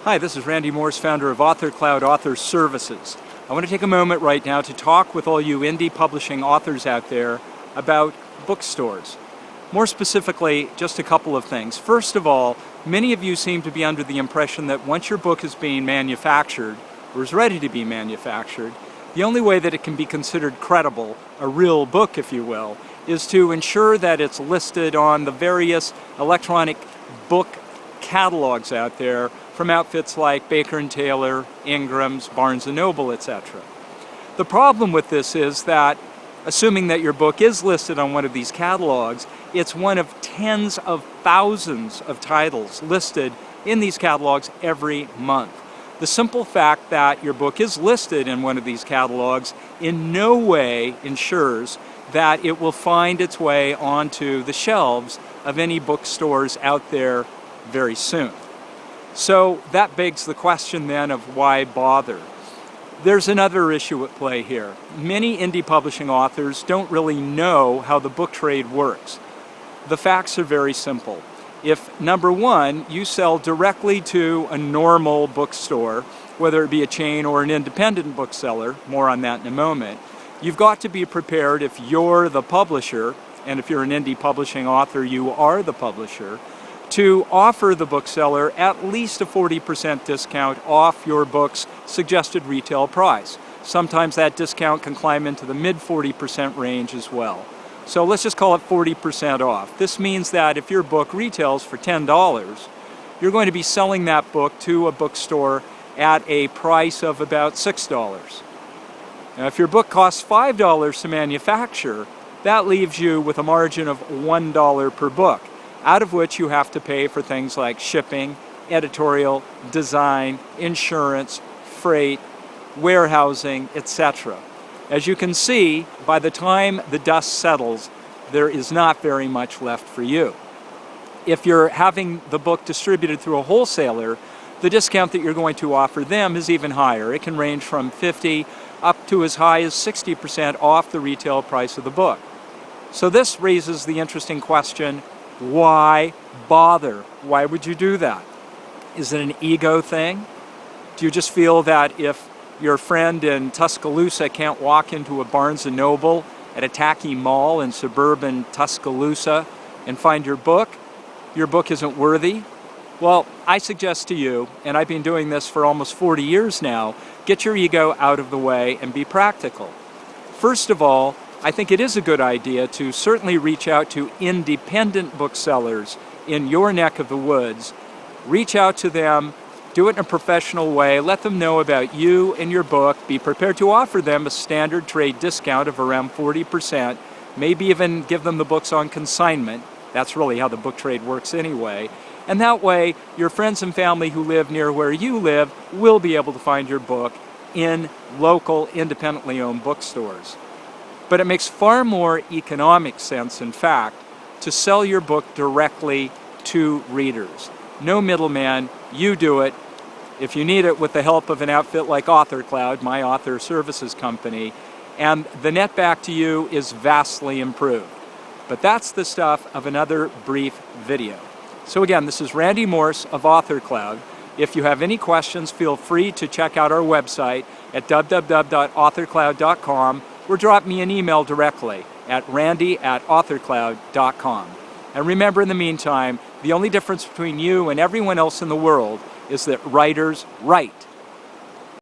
Hi, this is Randy Morse, founder of Authorcloud Author Services. I want to take a moment right now to talk with all you indie publishing authors out there about bookstores. More specifically, just a couple of things. First of all, many of you seem to be under the impression that once your book is being manufactured, or is ready to be manufactured, the only way that it can be considered credible, a real book if you will, is to ensure that it's listed on the various electronic book catalogs out there from outfits like Baker & Taylor, Ingram's, Barnes & Noble, etc. The problem with this is that, assuming that your book is listed on one of these catalogs, it's one of tens of thousands of titles listed in these catalogs every month. The simple fact that your book is listed in one of these catalogs in no way ensures that it will find its way onto the shelves of any bookstores out there very soon. So that begs the question then of why bother? There's another issue at play here. Many indie publishing authors don't really know how the book trade works. The facts are very simple. If, number one, you sell directly to a normal bookstore, whether it be a chain or an independent bookseller, more on that in a moment, you've got to be prepared if you're the publisher, and if you're an indie publishing author, you are the publisher, to offer the bookseller at least a 40% discount off your book's suggested retail price. Sometimes that discount can climb into the mid 40% range as well. So let's just call it 40% off. This means that if your book retails for $10, you're going to be selling that book to a bookstore at a price of about $6. Now, if your book costs $5 to manufacture, that leaves you with a margin of $1 per book, out of which you have to pay for things like shipping, editorial, design, insurance, freight, warehousing, etc. As you can see, by the time the dust settles, there is not very much left for you. If you're having the book distributed through a wholesaler, the discount that you're going to offer them is even higher. It can range from 50 up to as high as 60% off the retail price of the book. So this raises the interesting question, why bother? Why would you do that? Is it an ego thing? Do you just feel that if your friend in Tuscaloosa can't walk into a Barnes & Noble at a tacky mall in suburban Tuscaloosa and find your book isn't worthy? Well, I suggest to you, and I've been doing this for almost 40 years now, get your ego out of the way and be practical. First of all, I think it is a good idea to certainly reach out to independent booksellers in your neck of the woods. Reach out to them, do it in a professional way, let them know about you and your book, be prepared to offer them a standard trade discount of around 40%, maybe even give them the books on consignment. That's really how the book trade works anyway. And that way, your friends and family who live near where you live will be able to find your book in local, independently owned bookstores. But it makes far more economic sense, in fact, to sell your book directly to readers. No middleman, you do it. If you need it, with the help of an outfit like Authorcloud, my author services company, and the net back to you is vastly improved. But that's the stuff of another brief video. So again, this is Randy Morse of Authorcloud. If you have any questions, feel free to check out our website at www.authorcloud.com or drop me an email directly at randy@authorcloud.com. And remember, in the meantime, the only difference between you and everyone else in the world is that writers write.